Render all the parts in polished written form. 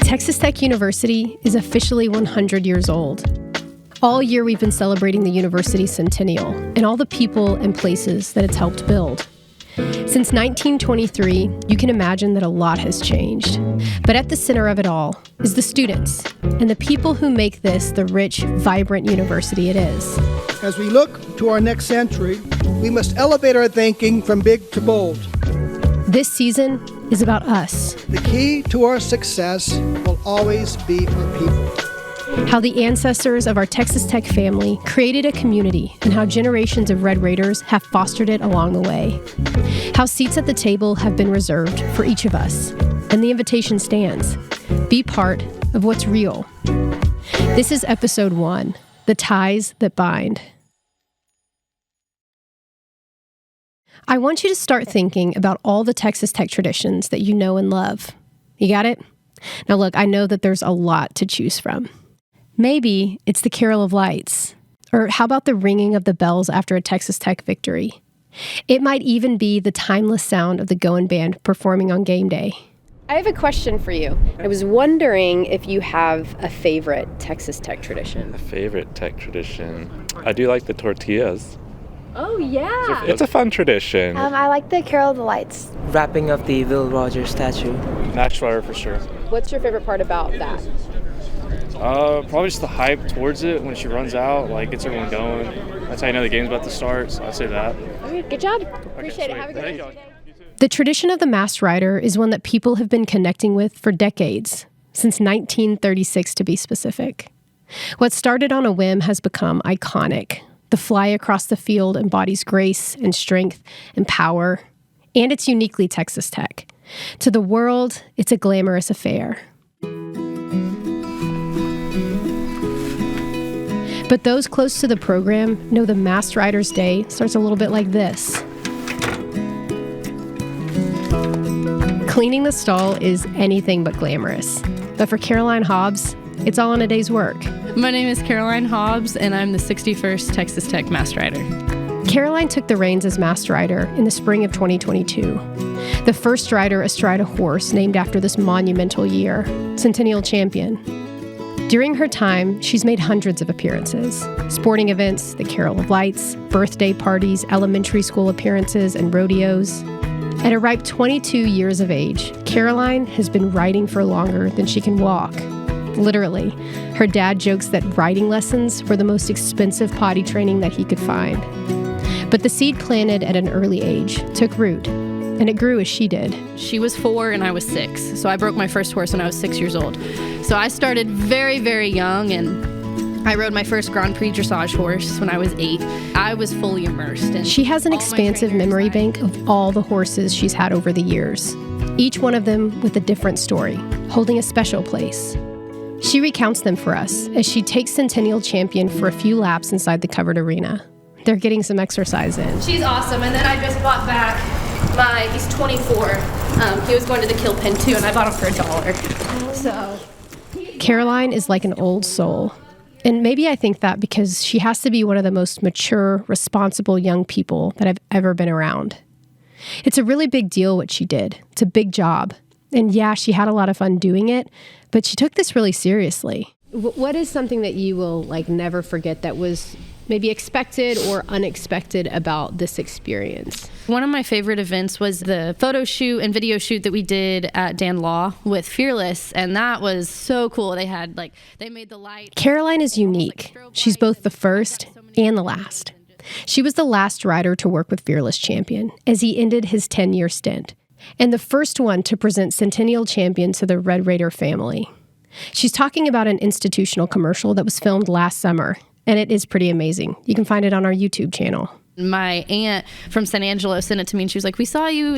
Texas Tech University is officially 100 years old. All year we've been celebrating the university's centennial and all the people and places that it's helped build. Since 1923, you can imagine that a lot has changed. But at the center of it all is the students and the people who make this the rich, vibrant university it is. As we look to our next century, we must elevate our thinking from big to bold. This season is about us. The key to our success will always be our people. How the ancestors of our Texas Tech family created a community and how generations of Red Raiders have fostered it along the way. How seats at the table have been reserved for each of us. And the invitation stands. Be part of what's real. This is episode 1, The Ties That Bind. I want you to start thinking about all the Texas Tech traditions that you know and love. You got it? Now look, I know that there's a lot to choose from. Maybe it's the Carol of Lights. Or how about the ringing of the bells after a Texas Tech victory? It might even be the timeless sound of the Goin' Band performing on game day. I have a question for you. I was wondering if you have a favorite Texas Tech tradition. A favorite Tech tradition? I do like the tortillas. Oh, yeah. It's a fun tradition. I like the Carol of the Lights. Wrapping up the Will Rogers statue. Max Flyer for sure. What's your favorite part about that? Probably just the hype towards it when she runs out, like gets everyone going. That's how you know the game's about to start, so I'd say that. Okay, good job. Appreciate it. Have a good Thank day. you. The tradition of the masked rider is one that people have been connecting with for decades, since 1936 to be specific. What started on a whim has become iconic. The fly across the field embodies grace and strength and power, and it's uniquely Texas Tech. To the world, it's a glamorous affair. But those close to the program know the Masked Rider's Day starts a little bit like this. Cleaning the stall is anything but glamorous. But for Caroline Hobbs, it's all in a day's work. My name is Caroline Hobbs, and I'm the 61st Texas Tech Masked Rider. Caroline took the reins as Masked Rider in the spring of 2022. The first rider astride a horse named after this monumental year, Centennial Champion. During her time, she's made hundreds of appearances. Sporting events, the Carol of Lights, birthday parties, elementary school appearances, and rodeos. At a ripe 22 years of age, Caroline has been riding for longer than she can walk. Literally. Her dad jokes that riding lessons were the most expensive potty training that he could find. But the seed planted at an early age took root, and it grew as she did. She was 4 and I was 6, so I broke my first horse when I was 6 years old. So I started very, very young, and I rode my first Grand Prix dressage horse when I was 8. I was fully immersed. She has an expansive memory bank of all the horses she's had over the years, each one of them with a different story, holding a special place. She recounts them for us as she takes Centennial Champion for a few laps inside the covered arena. They're getting some exercise in. She's awesome, and then I just bought back he's 24. He was going to the kill pen too, and I bought him for $1. So Caroline is like an old soul. And maybe I think that because she has to be one of the most mature, responsible young people that I've ever been around. It's a really big deal what she did. It's a big job. And yeah, she had a lot of fun doing it, but she took this really seriously. What is something that you will never forget that was maybe expected or unexpected about this experience? one of my favorite events was the photo shoot and video shoot that we did at Dan Law with Fearless, and that was so cool. They had they made the light. Caroline is unique. She's both the first and the last. She was the last rider to work with Fearless Champion as he ended his 10-year stint, and the first one to present Centennial Champion to the Red Raider family. She's talking about an institutional commercial that was filmed last summer, and it is pretty amazing. You can find it on our YouTube channel. My aunt from San Angelo sent it to me, and she was like, we saw you,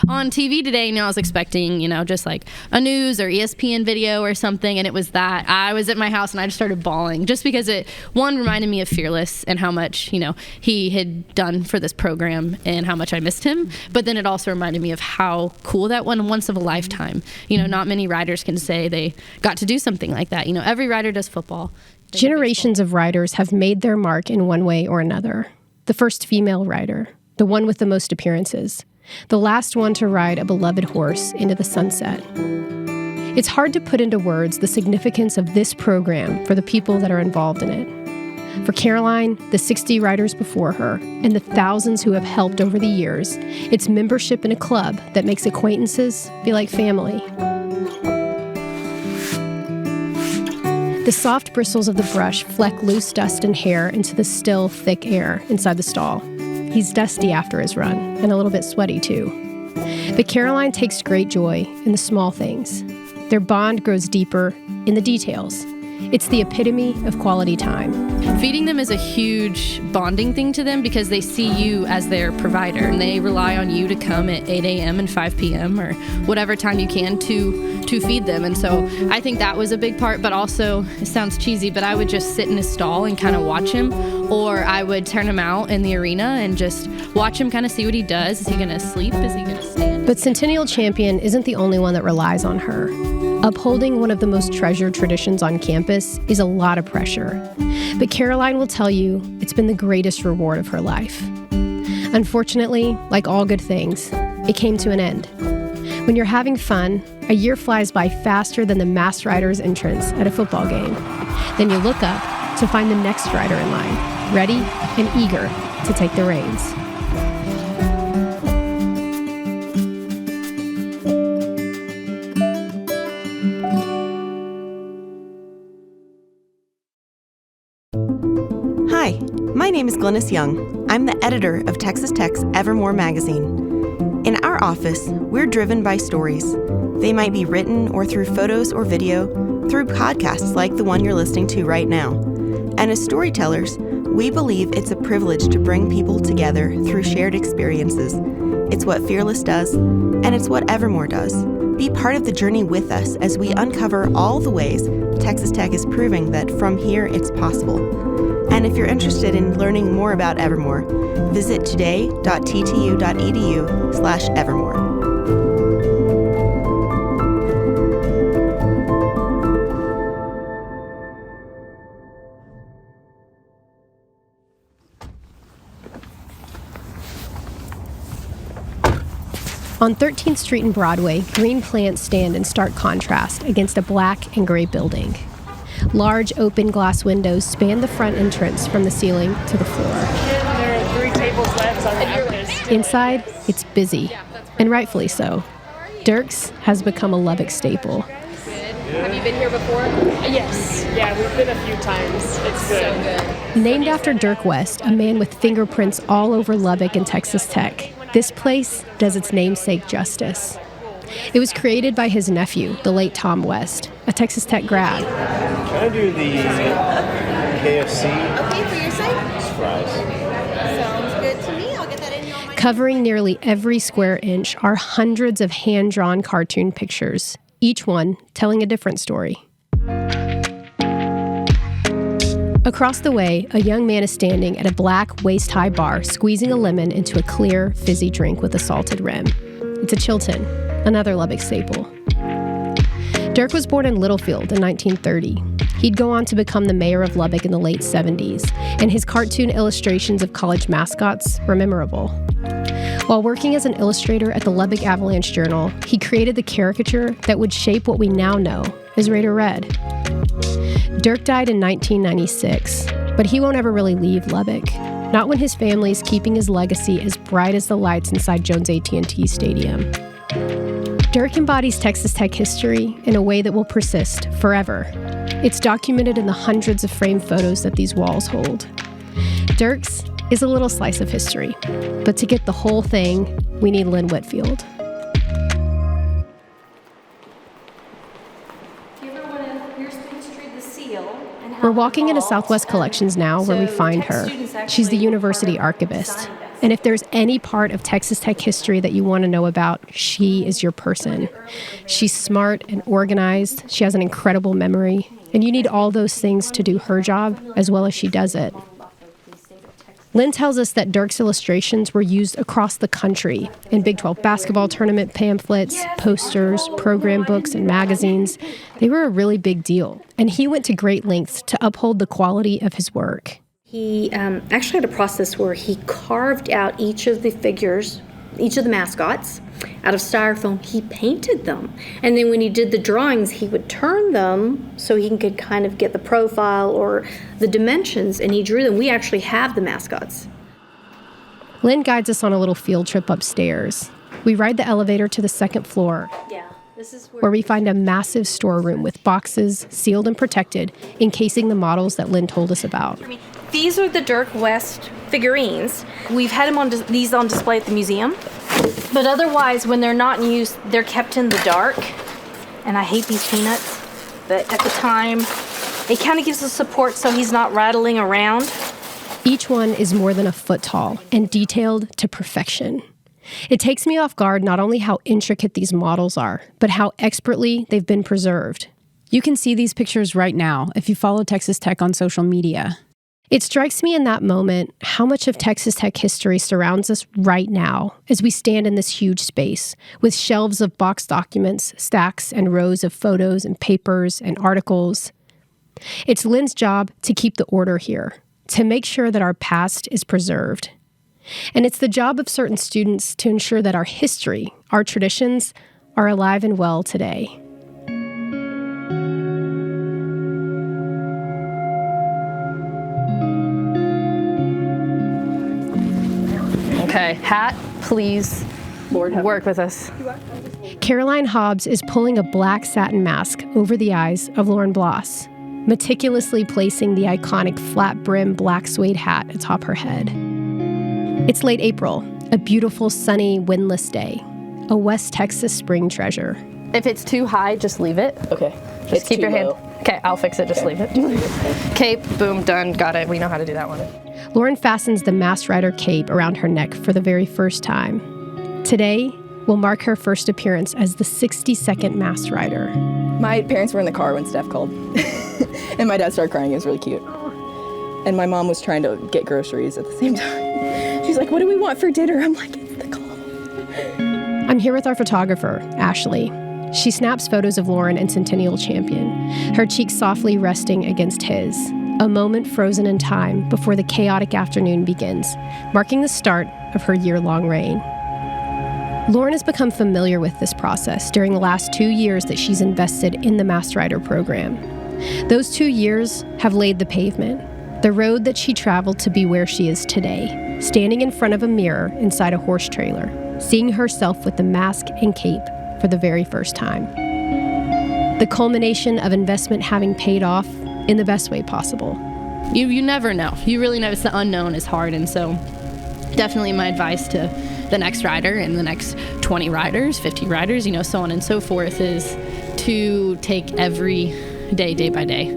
on TV today. And I was expecting, just like a news or ESPN video or something. And it was that. I was at my house and I just started bawling just because it, one, reminded me of Fearless and how much, he had done for this program and how much I missed him. But then it also reminded me of how cool that one, once of a lifetime. Not many riders can say they got to do something like that. Every rider does football. Generations of riders have made their mark in one way or another. The first female rider, the one with the most appearances, the last one to ride a beloved horse into the sunset. It's hard to put into words the significance of this program for the people that are involved in it. For Caroline, the 60 riders before her, and the thousands who have helped over the years, it's membership in a club that makes acquaintances feel like family. The soft bristles of the brush fleck loose dust and hair into the still, thick air inside the stall. He's dusty after his run, and a little bit sweaty too. But Caroline takes great joy in the small things. Their bond grows deeper in the details. It's the epitome of quality time. Feeding them is a huge bonding thing to them because they see you as their provider and they rely on you to come at 8 a.m. and 5 p.m. or whatever time you can to feed them. And so I think that was a big part, but also, it sounds cheesy, but I would just sit in his stall and kind of watch him, or I would turn him out in the arena and just watch him kind of see what he does. Is he going to sleep? Is he going to stand? But Centennial Champion isn't the only one that relies on her. Upholding one of the most treasured traditions on campus is a lot of pressure. But Caroline will tell you it's been the greatest reward of her life. Unfortunately, like all good things, it came to an end. When you're having fun, a year flies by faster than the masked rider's entrance at a football game. Then you look up to find the next rider in line, ready and eager to take the reins. Hi, my name is Glennis Young. I'm the editor of Texas Tech's Evermore magazine. In our office, we're driven by stories. They might be written or through photos or video, through podcasts like the one you're listening to right now. And as storytellers, we believe it's a privilege to bring people together through shared experiences. It's what Fearless does, and it's what Evermore does. Be part of the journey with us as we uncover all the ways Texas Tech is proving that from here it's possible. And if you're interested in learning more about Evermore, visit today.ttu.edu/evermore. On 13th Street and Broadway, green plants stand in stark contrast against a black and gray building. Large open glass windows span the front entrance from the ceiling to the floor. There are 3 tables left on campus. Inside, it's busy, and rightfully so. Dirk's has become a Lubbock staple. Have you been here before? Yes. Yeah, we've been a few times. It's good. So good. Named after Dirk West, a man with fingerprints all over Lubbock and Texas Tech, this place does its namesake justice. It was created by his nephew, the late Tom West, a Texas Tech grad. Can I do the KFC? Okay, for your side? Fries. Sounds good to me. I'll get that in on my... Covering nearly every square inch are hundreds of hand-drawn cartoon pictures, each one telling a different story. Across the way, a young man is standing at a black, waist-high bar, squeezing a lemon into a clear, fizzy drink with a salted rim. It's a Chilton, another Lubbock staple. Dirk was born in Littlefield in 1930. He'd go on to become the mayor of Lubbock in the late 70s, and his cartoon illustrations of college mascots were memorable. While working as an illustrator at the Lubbock Avalanche Journal, he created the caricature that would shape what we now know as Raider Red. Dirk died in 1996, but he won't ever really leave Lubbock, not when his family's keeping his legacy as bright as the lights inside Jones AT&T Stadium. Dirk embodies Texas Tech history in a way that will persist forever. It's documented in the hundreds of framed photos that these walls hold. Dirk's is a little slice of history, but to get the whole thing, we need Lynn Whitfield. We're walking into Southwest Collections now where we find her. She's the university archivist. And if there's any part of Texas Tech history that you want to know about, she is your person. She's smart and organized. She has an incredible memory. And you need all those things to do her job as well as she does it. Lynn tells us that Dirk's illustrations were used across the country in Big 12 basketball tournament pamphlets, posters, program books, and magazines. They were a really big deal, and he went to great lengths to uphold the quality of his work. He actually had a process where he carved out each of the figures each of the mascots out of styrofoam. He painted them. And then when he did the drawings, he would turn them so he could kind of get the profile or the dimensions, and he drew them. We actually have the mascots. Lynn guides us on a little field trip upstairs. We ride the elevator to the second floor, where we find a massive storeroom with boxes sealed and protected, encasing the models that Lynn told us about. These are the Dirk West figurines. We've had these on display at the museum, but otherwise, when they're not in use, they're kept in the dark. And I hate these peanuts, but at the time, it kind of gives us support so he's not rattling around. Each one is more than a foot tall and detailed to perfection. It takes me off guard not only how intricate these models are, but how expertly they've been preserved. You can see these pictures right now if you follow Texas Tech on social media. It strikes me in that moment how much of Texas Tech history surrounds us right now as we stand in this huge space with shelves of box documents, stacks and rows of photos and papers and articles. It's Lynn's job to keep the order here, to make sure that our past is preserved. And it's the job of certain students to ensure that our history, our traditions, are alive and well today. Okay, hat, please. Work with us. Caroline Hobbs is pulling a black satin mask over the eyes of Lauren Bloss, meticulously placing the iconic flat-brim black suede hat atop her head. It's late April, a beautiful, sunny, windless day, a West Texas spring treasure. If it's too high, just leave it. Okay. Just keep your hand. Okay, I'll fix it. Just leave it. Cape, boom, done. Got it. We know how to do that one. Lauren fastens the Masked Rider cape around her neck for the very first time. Today will mark her first appearance as the 62nd Masked Rider. My parents were in the car when Steph called, and my dad started crying. It was really cute. And my mom was trying to get groceries at the same time. She's like, what do we want for dinner? I'm like, it's the call. I'm here with our photographer, Ashley. She snaps photos of Lauren and Centennial Champion, her cheeks softly resting against his, a moment frozen in time before the chaotic afternoon begins, marking the start of her year-long reign. Lauren has become familiar with this process during the last 2 years that she's invested in the Masked Rider program. Those 2 years have laid the pavement, the road that she traveled to be where she is today, standing in front of a mirror inside a horse trailer, seeing herself with the mask and cape for the very first time. The culmination of investment having paid off in the best way possible. You never know. You really know. It's the unknown is hard, and so definitely my advice to the next rider and the next 20 riders, 50 riders, so on and so forth, is to take every day, day by day.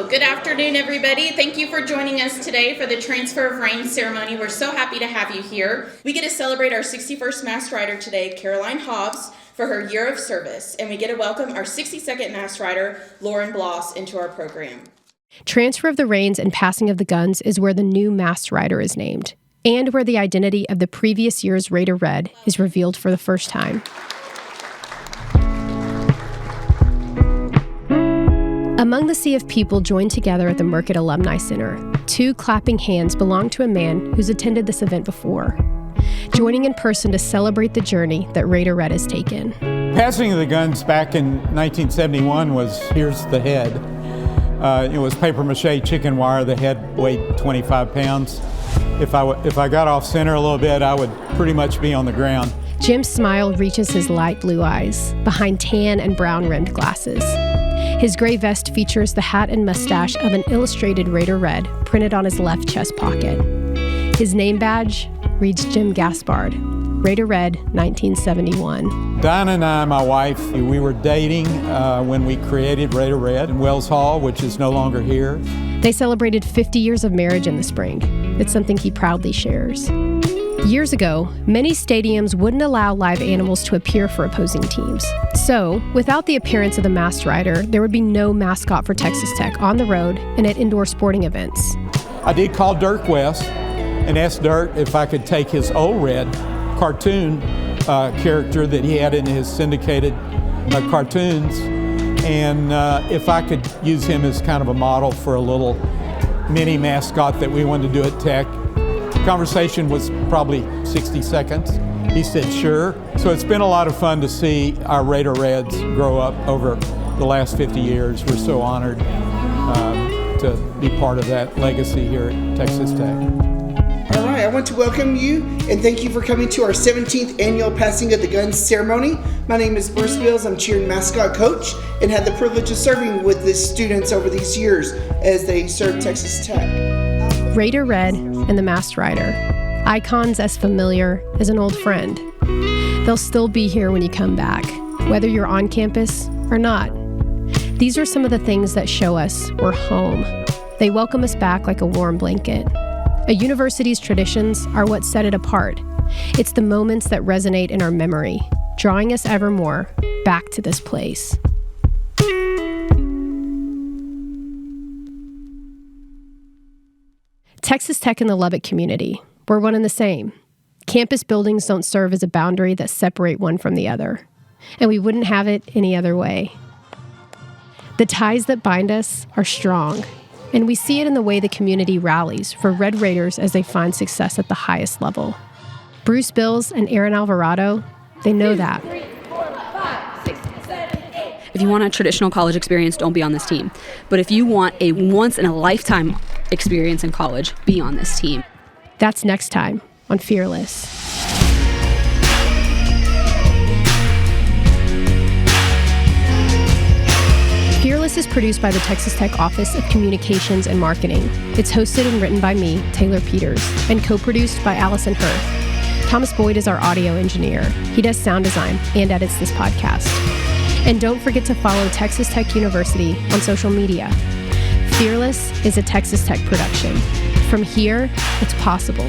Good afternoon, everybody. Thank you for joining us today for the Transfer of Reins ceremony. We're so happy to have you here. We get to celebrate our 61st Masked Rider today, Caroline Hobbs, for her year of service, and we get to welcome our 62nd Masked Rider, Lauren Bloss, into our program. Transfer of the reins and passing of the guns is where the new Masked Rider is named, and where the identity of the previous year's Raider Red is revealed for the first time. Among the sea of people joined together at the Merced Alumni Center, 2 clapping hands belong to a man who's attended this event before, joining in person to celebrate the journey that Raider Red has taken. Passing of the guns back in 1971 was, here's the head. It was papier-mâché chicken wire. The head weighed 25 pounds. If I got off center a little bit, I would pretty much be on the ground. Jim's smile reaches his light blue eyes behind tan and brown-rimmed glasses. His gray vest features the hat and mustache of an illustrated Raider Red printed on his left chest pocket. His name badge reads Jim Gaspard, Raider Red, 1971. Dinah and I, my wife, we were dating when we created Raider Red in Wells Hall, which is no longer here. They celebrated 50 years of marriage in the spring. It's something he proudly shares. Years ago, many stadiums wouldn't allow live animals to appear for opposing teams. So, without the appearance of the Masked Rider, there would be no mascot for Texas Tech on the road and at indoor sporting events. I did call Dirk West and asked Dirk if I could take his old Red cartoon character that he had in his syndicated cartoons And if I could use him as kind of a model for a little mini mascot that we wanted to do at Tech, conversation was probably 60 seconds. He said, sure. So it's been a lot of fun to see our Raider Reds grow up over the last 50 years. We're so honored to be part of that legacy here at Texas Tech. All right, I want to welcome you and thank you for coming to our 17th annual Passing of the Guns ceremony. My name is Bruce Bills. I'm cheer and mascot coach and had the privilege of serving with the students over these years as they served Texas Tech. Raider Red and the Masked Rider, icons as familiar as an old friend. They'll still be here when you come back, whether you're on campus or not. These are some of the things that show us we're home. They welcome us back like a warm blanket. A university's traditions are what set it apart. It's the moments that resonate in our memory, drawing us ever more back to this place. Texas Tech and the Lubbock community, we're one and the same. Campus buildings don't serve as a boundary that separate one from the other, and we wouldn't have it any other way. The ties that bind us are strong, and we see it in the way the community rallies for Red Raiders as they find success at the highest level. Bruce Bills and Aaron Alvarado, they know that. If you want a traditional college experience, don't be on this team. But if you want a once-in-a-lifetime experience in college, be on this team. That's next time on Fearless. Fearless is produced by the Texas Tech Office of Communications and Marketing. It's hosted and written by me, Taylor Peters, and co-produced by Allison Hirth. Thomas Boyd is our audio engineer. He does sound design and edits this podcast. And don't forget to follow Texas Tech University on social media. Fearless is a Texas Tech production. From here, it's possible.